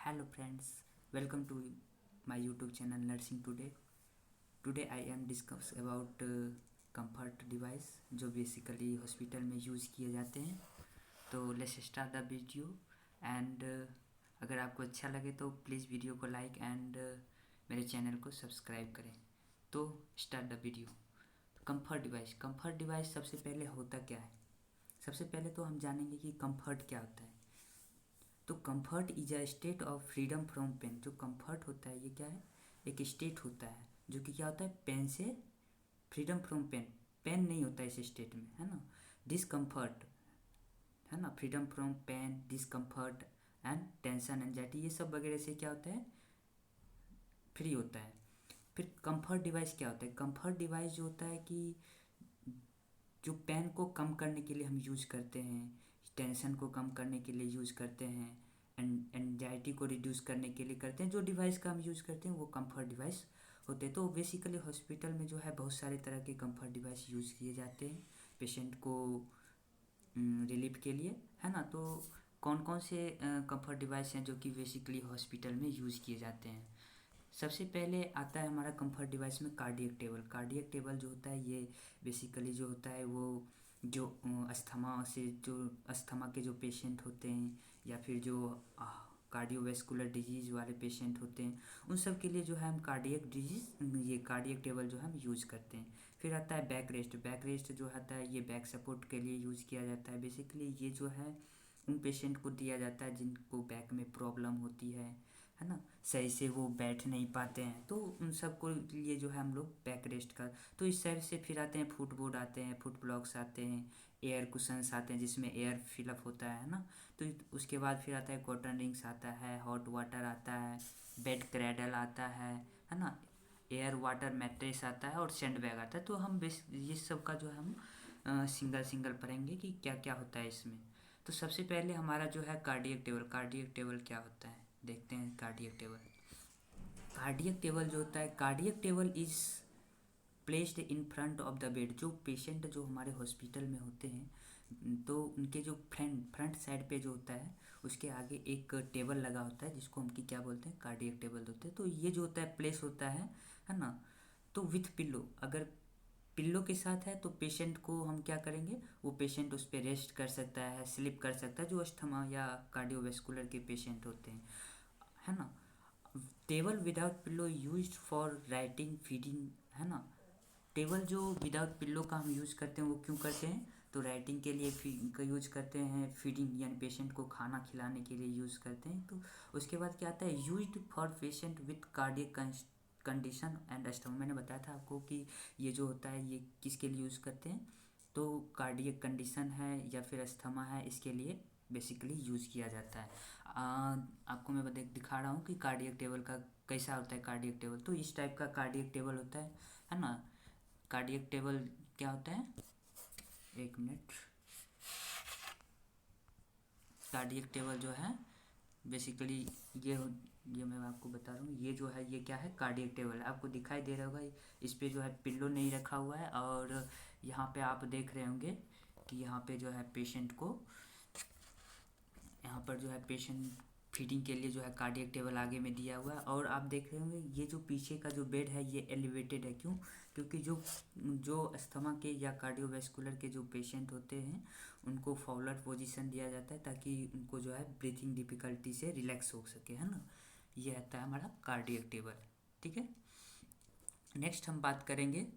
Hello friends, welcome to my YouTube channel Nursing Today. Today I am discuss about comfort device जो basically hospital में use किए जाते हैं. तो let's start the video and अगर आपको अच्छा लगे तो प्लीज़ वीडियो को लाइक एंड मेरे चैनल को सब्सक्राइब करें. तो start the video. Comfort device सबसे पहले होता क्या है. सबसे पहले तो हम जानेंगे कि कंफर्ट क्या होता है. तो comfort is a state of freedom from pain. जो कंफर्ट होता है ये क्या है, एक स्टेट होता है जो कि क्या होता है, पेन से फ्रीडम फ्रॉम पेन. पेन नहीं होता है इस स्टेट में, है ना. डिसकम्फर्ट है ना, freedom from pain, discomfort and tension, anxiety, ये सब वगैरह से क्या होता है, फ्री होता है. फिर कंफर्ट डिवाइस क्या होता है. कंफर्ट डिवाइस जो होता है कि जो पेन को कम करने के लिए हम यूज़ करते हैं, टेंशन को कम करने के लिए यूज़ करते हैं, एंजाइटी को रिड्यूस करने के लिए करते हैं. जो डिवाइस का हम यूज़ करते हैं वो कंफर्ट डिवाइस होते हैं. तो बेसिकली हॉस्पिटल में जो है बहुत सारे तरह के कंफर्ट डिवाइस यूज़ किए जाते हैं पेशेंट को रिलीफ के लिए, है ना. तो कौन कौन से कंफर्ट डिवाइस हैं जो कि बेसिकली हॉस्पिटल में यूज़ किए जाते हैं. सबसे पहले आता है हमारा कंफर्ट डिवाइस में कार्डियक टेबल. कार्डियक टेबल जो होता है ये बेसिकली जो होता है वो जो अस्थमा के जो पेशेंट होते हैं या फिर जो कार्डियोवैस्कुलर डिजीज़ वाले पेशेंट होते हैं उन सब के लिए जो है हम कार्डियक टेबल जो हम यूज़ करते हैं. फिर आता है बैक रेस्ट. बैक रेस्ट जो आता है ये बैक सपोर्ट के लिए यूज़ किया जाता है. बेसिकली ये जो है उन पेशेंट को दिया जाता है जिनको बैक में प्रॉब्लम होती है ना, सही से वो बैठ नहीं पाते हैं. तो उन सब को लिए जो है हम लोग बैक रेस्ट का. तो इस साइड से फिर आते हैं फुट बोर्ड आते हैं, फुट ब्लॉक्स आते हैं, एयर कुशंस आते हैं जिसमें एयर फिलअप होता है ना. तो उसके बाद फिर आता है कॉटन रिंग्स आता है, हॉट वाटर आता है, बेड क्रैडल आता है ना, एयर वाटर मैट्रेस आता है और सैंड बैग आता है. तो हम ये सब का जो है हम सिंगल सिंगल पढ़ेंगे कि क्या क्या होता है इसमें. तो सबसे पहले हमारा जो है कार्डियक टेबल. कार्डियक टेबल क्या होता है देखते हैं. कार्डियक टेबल, कार्डियक टेबल जो होता है, cardiac table is placed in front of the bed. जो पेशेंट जो हमारे हॉस्पिटल में होते हैं तो उनके जो फ्रंट साइड पे जो होता है उसके आगे एक टेबल लगा होता है जिसको हम क्या बोलते हैं, कार्डियक टेबल होते हैं. तो ये जो होता है प्लेस होता है ना. तो विथ पिल्लो, अगर पिल्लो के साथ है तो पेशेंट को हम क्या करेंगे, वो पेशेंट उस पर रेस्ट कर सकता है, स्लिप कर सकता है, जो अस्थमा या कार्डियोवैस्कुलर के पेशेंट होते हैं, है ना. Table without pillow used for writing feeding, है ना. टेबल जो विदाउट पिल्लो का हम यूज़ करते हैं वो क्यों करते हैं, तो राइटिंग के लिए का यूज़ करते हैं, फीडिंग यानी पेशेंट को खाना खिलाने के लिए यूज़ करते हैं. तो उसके बाद क्या आता है, used for patient with cardiac condition and asthma. मैंने बताया था आपको कि ये जो होता है ये किसके लिए यूज़ करते हैं, तो कार्डियक कंडीशन है या फिर अस्थमा है इसके लिए बेसिकली यूज़ किया जाता है. आपको मैं दिखा रहा हूँ कि कार्डियक टेबल का कैसा होता है. कार्डियक टेबल तो इस टाइप का कार्डियक टेबल होता है ना. कार्डियक टेबल क्या होता है, एक मिनट. कार्डियक टेबल जो है बेसिकली ये मैं आपको बता रहा हूँ. ये जो है ये क्या है, कार्डियक टेबल. आपको दिखाई दे रहा होगा इस पे जो है पिल्लो नहीं रखा हुआ है और यहाँ पे आप देख रहे होंगे कि यहाँ पे जो है पेशेंट को, यहाँ पर जो है पेशेंट फीडिंग के लिए जो है कार्डियक टेबल आगे में दिया हुआ है. और आप देख रहे होंगे ये जो पीछे का जो बेड है ये एलिवेटेड है. क्यों, क्योंकि जो अस्थमा के या कार्डियोवैस्कुलर के जो पेशेंट होते हैं उनको फॉरवर्ड पोजीशन दिया जाता है ताकि उनको जो है ब्रीथिंग डिफ़िकल्टी से रिलैक्स हो सके, है ना. ये आता है हमारा कार्डियक टेबल. ठीक है. नेक्स्ट हम बात करेंगे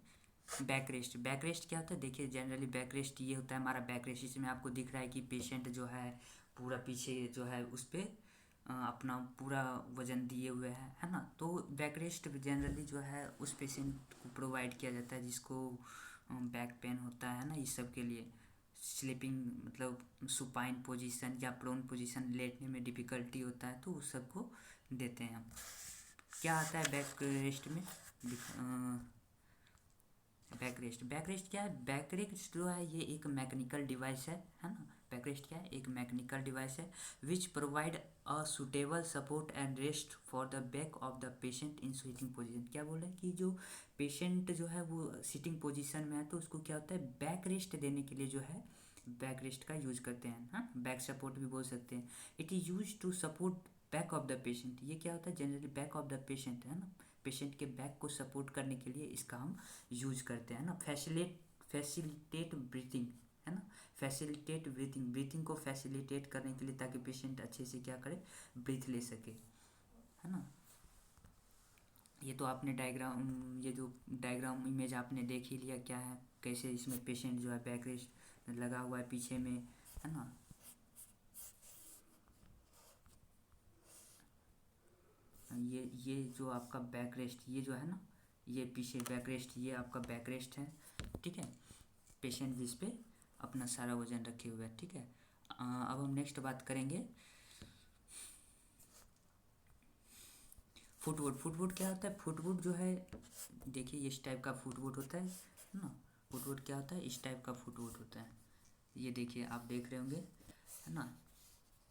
बैक रेस्ट. बैक रेस्ट क्या होता है, देखिए जनरली बैक रेस्ट ये होता है हमारा बैक रेस्ट. इसमें आपको दिख रहा है कि पेशेंट जो है पूरा पीछे जो है उस पर अपना पूरा वजन दिए हुए है ना. तो बैक रेस्ट जनरली जो है उस पेशेंट को प्रोवाइड किया जाता है जिसको बैक पेन होता है ना. इस सब के लिए स्लीपिंग मतलब सुपाइन पोजीशन या प्रोन पोजीशन लेटने में डिफ़िकल्टी होता है तो उस सबको देते हैं हम. क्या आता है बैक रेस्ट में, बैक रेस्ट. बैक रेस्ट क्या है, बैक रेस्ट जो है ये एक मैकेनिकल डिवाइस है ना. बैक रेस्ट क्या है, एक मैकेनिकल डिवाइस है which provide a suitable support and rest for the back of the patient in sitting position. क्या बोल रहे हैं कि जो पेशेंट जो है वो सिटिंग पोजीशन में है तो उसको क्या होता है, बैक रेस्ट देने के लिए जो है बैक रेस्ट का यूज करते हैं. हाँ, बैक सपोर्ट भी बोल सकते हैं. It is use to support back of the patient, ये क्या होता है generally back of the patient है ना, पेशेंट के बैक को सपोर्ट करने के लिए इसका हम यूज करते हैं ना। फैसिलिटेट ब्रीथिंग है ना, फैसिलिटेट ब्रीथिंग, ब्रीथिंग को फैसिलिटेट करने के लिए ताकि पेशेंट अच्छे से क्या करे, ब्रीथ ले सके, है ना। ये तो आपने डायग्राम, ये जो डायग्राम इमेज आपने देख ही लिया क्या है, कैसे इसमें पेशेंट जो है बैक रेस्ट लगा हुआ है पीछे में, है ना। ये जो आपका बैक रेस्ट, ये जो है ना, ये पीछे बैक रेस्ट, ये आपका बैक रेस्ट है, ठीक है। पेशेंट जिस पे अपना सारा वजन रखे हुए है, ठीक है। अब हम नेक्स्ट बात करेंगे फुटवुड। फुटवुड क्या होता है, फुटवुड जो है देखिए इस टाइप का फुटवुड होता है ना। फुटवुड क्या होता है, इस टाइप का फुटवुड होता है, ये देखिए आप देख रहे होंगे, है ना,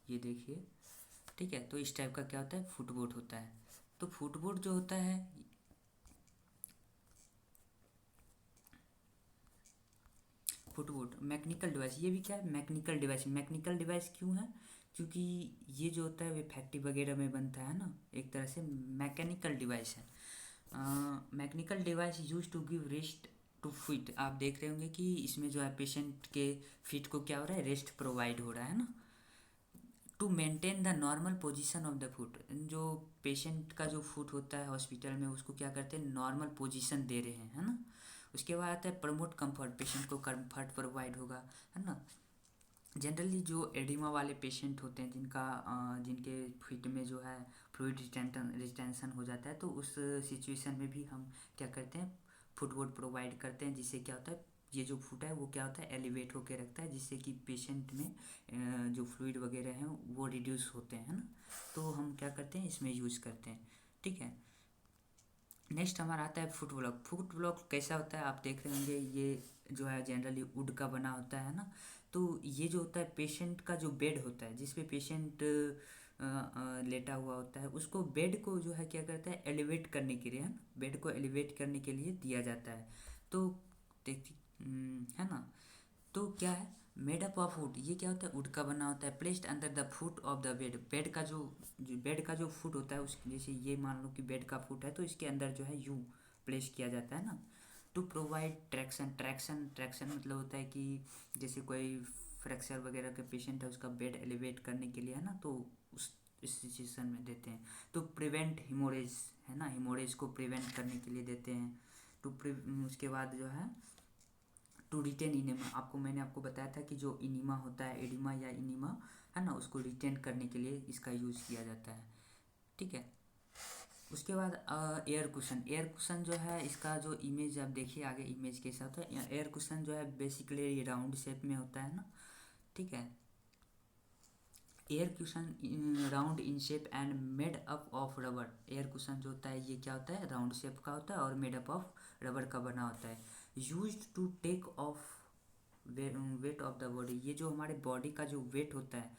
ये देखिए, ठीक है। तो इस टाइप का क्या होता है, फुटवुड होता है। तो फुटवुड जो होता है, फुटवुड मैकेनिकल डिवाइस, ये भी क्या है, मैकेनिकल डिवाइस। मैकेनिकल डिवाइस क्यों है, क्योंकि ये जो होता है वे फैक्ट्री वगैरह में बनता है ना, एक तरह से मैकेनिकल डिवाइस है। Mechanical device use to give rest to fit, आप देख रहे होंगे कि इसमें जो है पेशेंट के फिट को क्या हो रहा है, रेस्ट प्रोवाइड हो रहा है ना। To maintain the normal position of the foot, जो पेशेंट का जो फुट होता है हॉस्पिटल में उसको क्या करते हैं, नॉर्मल पोजीशन दे रहे हैं, है ना। उसके बाद आता है प्रमोट कंफर्ट, पेशेंट को कंफर्ट प्रोवाइड होगा, है ना। जनरली जो एडिमा वाले पेशेंट होते हैं जिनके फिट में जो है फ्लूइड रिटेंशन हो जाता है, तो उस सिचुएशन में भी हम क्या करते हैं, फुटबोर्ड प्रोवाइड करते हैं, जिससे क्या होता है ये जो फुट है वो क्या होता है, एलिवेट होकर रखता है, जिससे कि पेशेंट में जो फ्लूइड वगैरह हैं वो रिड्यूस होते हैं, है ना। तो हम क्या करते हैं, इसमें यूज़ करते हैं, ठीक है। नेक्स्ट हमारा आता है फुट ब्लॉक। फुट ब्लॉक कैसा होता है, आप देख रहे होंगे, ये जो है जनरली वुड का बना होता है ना। तो ये जो होता है पेशेंट का जो बेड होता है, जिस पे पेशेंट लेटा हुआ होता है, उसको बेड को जो है क्या करता है, एलिवेट करने के लिए, है ना, बेड को एलिवेट करने के लिए दिया जाता है। तो देखिए, है ना, तो क्या है, मेड अप ऑफ वुड, ये क्या होता है, वुड का बना होता है। Placed under the foot of the bed, bed का जो फुट होता है उस, जैसे ये मान लो कि बेड का फुट है तो इसके अंदर जो है यू प्लेस किया जाता है ना। टू प्रोवाइड ट्रैक्शन, ट्रैक्शन मतलब होता है कि जैसे कोई फ्रैक्चर वगैरह के पेशेंट है, उसका बेड एलिवेट करने के लिए, है ना, तो उस इस सिचुएशन में देते हैं। तो प्रिवेंट हिमोरेज, है ना, हिमोरेज को प्रिवेंट करने के लिए देते हैं। उसके बाद जो है टू रिटेन इनिमा, आपको बताया था कि जो इनिमा होता है, एडिमा या इनिमा, है ना, उसको रिटेन करने के लिए इसका यूज़ किया जाता है, ठीक है। उसके बाद एयर कुशन। एयर कुशन जो है इसका जो इमेज आप देखिए आगे, इमेज कैसा होता है। एयर कुशन जो है बेसिकली राउंड शेप में होता है ना, ठीक है। Air cushion round in shape and made up of rubber. Air cushion जो होता है ये क्या होता है, राउंड शेप का होता है और मेड अप ऑफ रबर का बना होता है। Used to take off weight of the body, ये जो हमारे बॉडी का जो वेट होता है,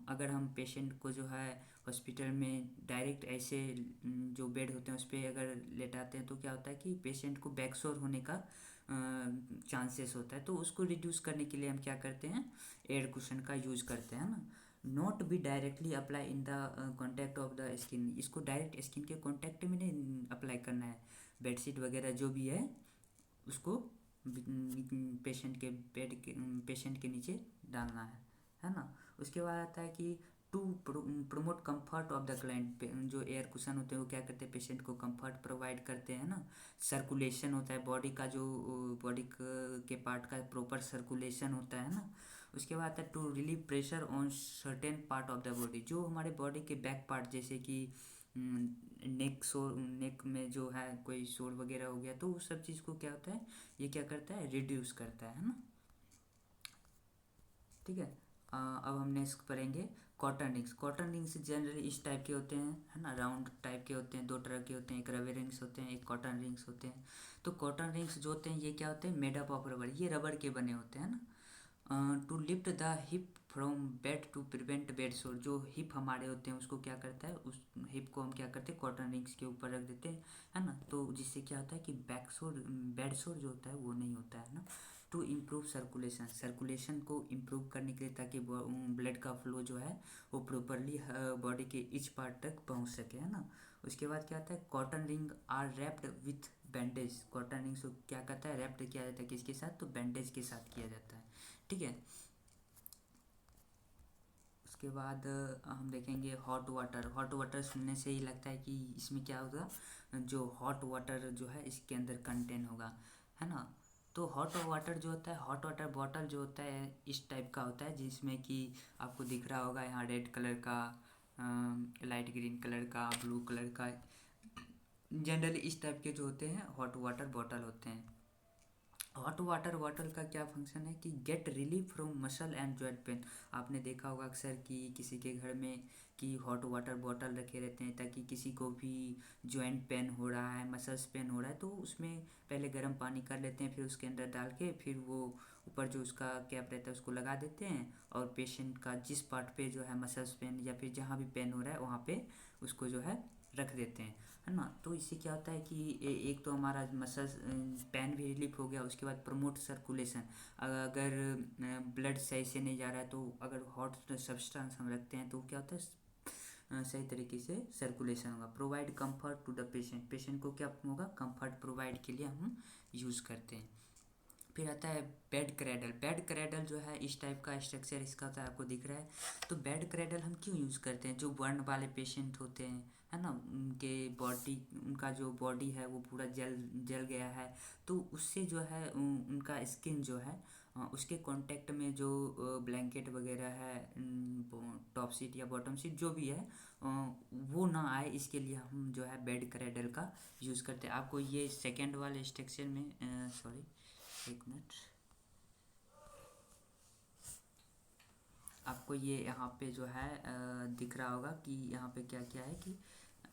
अगर हम पेशेंट को जो है हॉस्पिटल में डायरेक्ट ऐसे जो बेड होते हैं उस पर अगर लेटाते हैं तो क्या होता है कि पेशेंट को बैकशोर होने का चांसेस होता है, तो उसको रिड्यूस करने के लिए हम क्या करते हैं, एयर कुशन का यूज़ करते हैं ना। Not be directly apply in the contact of the skin, इसको डायरेक्ट स्किन के कॉन्टैक्ट में नहीं अप्लाई करना है। बेडशीट वगैरह जो भी है उसको पेशेंट के नीचे डालना है ना। उसके बाद आता है कि to promote comfort of the client, जो एयर कुशन होते हैं वो क्या करते हैं, पेशेंट को कंफर्ट प्रोवाइड करते हैं ना। सर्कुलेशन होता है बॉडी का, जो बॉडी के पार्ट का प्रॉपर सर्कुलेशन होता है ना। उसके बाद आता है to relieve pressure on certain part of the body, जो हमारे बॉडी के बैक पार्ट जैसे कि नेक में जो है कोई शोर वगैरह हो गया, तो उस सब चीज़ को क्या होता है, ये क्या करता है, रिड्यूस करता है ना, ठीक है। अब हम नेक्स्ट पढ़ेंगे cotton rings. Cotton rings generally इस टाइप के होते हैं, है ना, राउंड टाइप के होते हैं, दो तरह के होते हैं, एक रबर रिंग्स होते हैं, एक कॉटन रिंग्स होते हैं। तो कॉटन रिंग्स जो होते हैं ये क्या होते हैं, मेड अप ऑफ रबर, ये रबर के बने होते हैं ना। To lift the hip from bed to prevent bed sore, जो हिप हमारे होते हैं उसको क्या करता है, उस हिप को हम क्या करते हैं, कॉटन रिंग्स के ऊपर रख देते हैं, है ना। तो जिससे क्या होता है कि बैक सोर, बेड सोर जो होता है वो नहीं होता है ना। टू इम्प्रूव सर्कुलेशन, सर्कुलेशन को इम्प्रूव करने के लिए, ताकि ब्लड का फ्लो जो है वो प्रॉपरली बॉडी के इच पार्ट तक पहुंच सके, है ना। उसके बाद क्या आता है, cotton ring are wrapped with bandage, cotton rings को क्या करता है, रैप्ड किया जाता है किसके साथ, तो बैंडेज के साथ किया जाता है, ठीक है। उसके बाद हम देखेंगे हॉट वाटर, हॉट वाटर सुनने से ही लगता है कि इसमें क्या होगा, जो हॉट वाटर जो है इसके अंदर कंटेन होगा, है ना। तो हॉट वाटर जो होता है, हॉट वाटर बॉटल जो होता है इस टाइप का होता है, जिसमें कि आपको दिख रहा होगा यहाँ रेड कलर का, लाइट ग्रीन कलर का, ब्लू कलर का, जनरली इस टाइप के जो होते हैं हॉट वाटर बॉटल होते हैं। हॉट वाटर बॉटल का क्या फंक्शन है कि get relief from muscle and joint pain. आपने देखा होगा अक्सर कि किसी के घर में कि हॉट वाटर बॉटल रखे रहते हैं, ताकि किसी को भी जॉइंट पेन हो रहा है, मसल्स पेन हो रहा है, तो उसमें पहले गर्म पानी कर लेते हैं, फिर उसके अंदर डाल के फिर वो ऊपर जो उसका कैप रहता है उसको लगा देते हैं, और पेशेंट का जिस पार्ट पे जो है मसल्स पेन या फिर जहाँ भी पेन हो रहा है वहाँ पे उसको जो है रख देते हैं, है ना। तो इससे क्या होता है कि एक तो हमारा मसल्स पेन भी रिलीफ हो गया, उसके बाद प्रमोट सर्कुलेशन, अगर ब्लड सही से नहीं जा रहा है तो अगर हॉट सब्सटेंस हम रखते हैं तो क्या होता है, सही तरीके से सर्कुलेशन होगा। Provide comfort to the patient, patient को क्या होगा, कंफर्ट प्रोवाइड के लिए हम यूज़ करते हैं। फिर आता है बेड क्रेडल, बेड क्रेडल जो है इस टाइप का स्ट्रक्चर इसका होता है, आपको दिख रहा है। तो बेड क्रेडल हम क्यों यूज़ करते हैं, जो बर्न वाले पेशेंट होते हैं, है ना, उनके बॉडी, उनका जो बॉडी है वो पूरा जल जल गया है, तो उससे जो है उनका स्किन जो है उसके कांटेक्ट में जो ब्लैंकेट वगैरह है, टॉप सीट या बॉटम सीट जो भी है वो ना आए, इसके लिए हम जो है बेड क्रेडल का यूज़ करते हैं। आपको ये सेकेंड वाले स्ट्रक्चर में, सॉरी एक मिनट, आपको ये यहाँ पे जो है दिख रहा होगा कि यहाँ पे क्या क्या है कि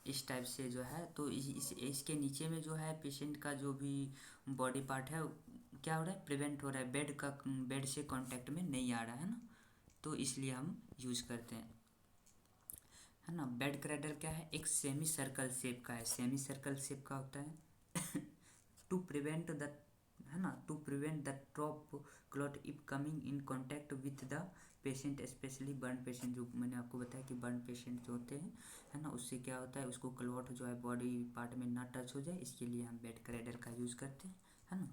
इस टाइप से जो है, तो इसके नीचे में जो है पेशेंट का जो भी बॉडी पार्ट है क्या हो रहा है, प्रिवेंट हो रहा है, बेड से कांटेक्ट में नहीं आ रहा है ना, तो इसलिए हम यूज़ करते हैं, है ना। बेड क्रेडल क्या है, एक सेमी सर्कल शेप का है, सेमी सर्कल शेप का होता है टू प्रिवेंट द, है ना, to prevent the drop clot if coming in contact with the patient, specially burn patient, जो मैंने आपको बताया कि बर्न पेशेंट जो होते हैं, है ना, उससे क्या होता है उसको क्लॉट जो है बॉडी पार्ट में ना टच हो जाए, इसके लिए हम बेड क्रेडल का यूज़ करते हैं, है ना।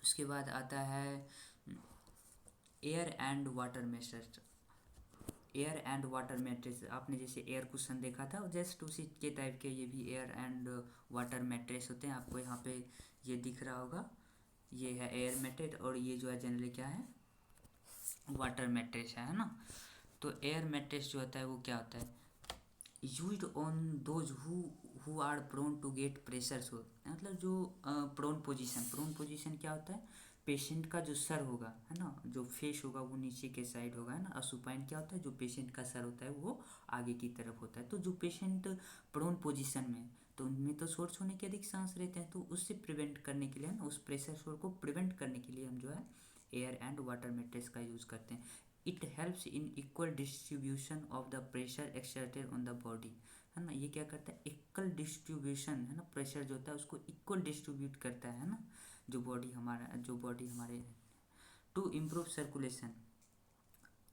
उसके बाद आता है air and water method, air and water mattress, आपने जैसे एयर कुशन देखा था जस्ट उसी के टाइप के ये भी एयर एंड वाटर मैट्रेस होते हैं। आपको यहाँ पे ये दिख रहा होगा, ये है एयर मैट्रेस और ये जो है जनरली क्या है, वाटर मैट्रेस है ना। तो एयर मैट्रेस जो होता है वो क्या होता है, used on those who are prone to get pressure so, मतलब जो प्रोन पोजीशन, प्रोन पोजीशन क्या होता है, पेशेंट का जो सर होगा, है ना, जो फेस होगा वो नीचे के साइड होगा, है ना। और सुपाइन क्या होता है, जो पेशेंट का सर होता है वो आगे की तरफ होता है। तो जो पेशेंट प्रोन पोजीशन में, तो उनमें तो सोर्स होने के अधिक चांस रहते हैं, तो उससे प्रिवेंट करने के लिए ना, उस प्रेशर शोर को प्रिवेंट करने के लिए हम जो है एयर एंड वाटर मैट्रेस का यूज़ करते हैं। It helps in equal distribution of the pressure exerted on the body, है ना। ये क्या करता है, इक्वल डिस्ट्रीब्यूशन, है ना, प्रेशर जो होता है उसको इक्वल डिस्ट्रीब्यूट करता है ना, जो बॉडी हमारे, टू इम्प्रूव सर्कुलेशन।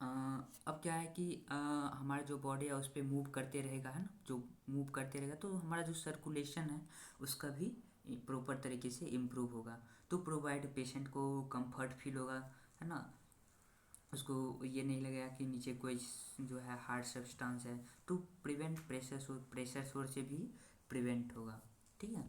अब क्या है कि हमारा जो बॉडी है उस पर मूव करते रहेगा, है ना, जो मूव करते रहेगा तो हमारा जो सर्कुलेशन है उसका भी प्रॉपर तरीके से इम्प्रूव होगा। तो प्रोवाइड पेशेंट को कंफर्ट फील होगा, है ना, उसको ये नहीं लगेगा कि नीचे कोई जो है हार्ड सब्सटेंस है। टू प्रिवेंट प्रेशर सोर से भी प्रिवेंट होगा, ठीक है।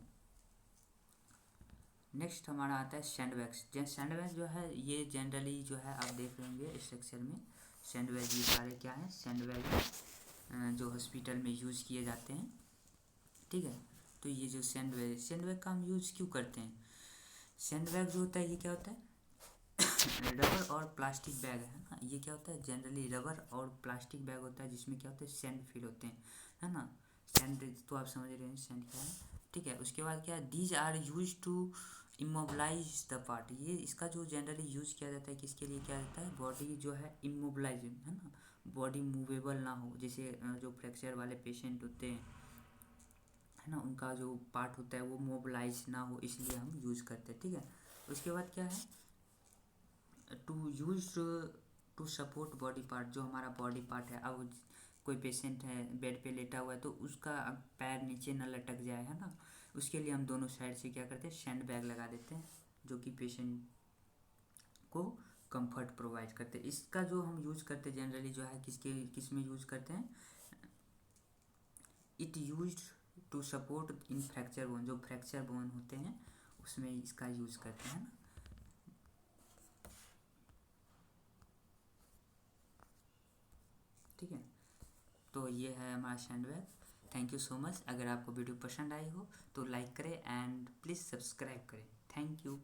नेक्स्ट हमारा आता है सैंडवैक्स, सैंडवैक्स जो है ये जनरली जो है आप देख रहे होंगे स्ट्रक्चर में, सैंडवैक्स ये सारे क्या है, सैंडवैक्स जो हॉस्पिटल में यूज़ किए जाते हैं, ठीक है। तो ये जो सैंडवैग का हम यूज़ क्यों करते हैं, सैंडवैग जो होता है ये क्या होता है, रबर और प्लास्टिक बैग है ना, ये क्या होता है, जनरली रबर और प्लास्टिक बैग होता है जिसमें क्या होता है सैंड फिल होते हैं, है ना। सैंड तो आप समझ रहे हैं सैंड क्या है, ठीक है। उसके बाद क्या है, these are use to immobilize the part, ये इसका जो जनरली यूज़ किया जाता है किसके लिए किया जाता है, बॉडी जो है इमोबलाइज, है ना, बॉडी मूवेबल ना हो, जैसे जो फ्रैक्चर वाले पेशेंट होते हैं, है ना, उनका जो पार्ट होता है वो मोबलाइज ना हो, इसलिए हम यूज़ करते हैं, ठीक है। उसके बाद क्या है, to use to support body part, जो हमारा बॉडी पार्ट है। अब कोई पेशेंट है बेड पे लेटा हुआ है तो उसका पैर नीचे ना लटक जाए, है ना, उसके लिए हम दोनों साइड से क्या करते हैं, सैंड बैग लगा देते हैं, जो कि पेशेंट को कंफर्ट प्रोवाइड करते हैं। इसका जो हम यूज़ करते हैं जनरली जो है किस में यूज़ करते हैं, it use to support in fracture bone, जो फ्रैक्चर बोन होते हैं उसमें इसका यूज़ करते हैं ना। ठीक है, तो ये है हमारा sand bag. Thank you so much. अगर आपको वीडियो पसंद आई हो तो लाइक करें एंड प्लीज़ सब्सक्राइब करें। Thank you.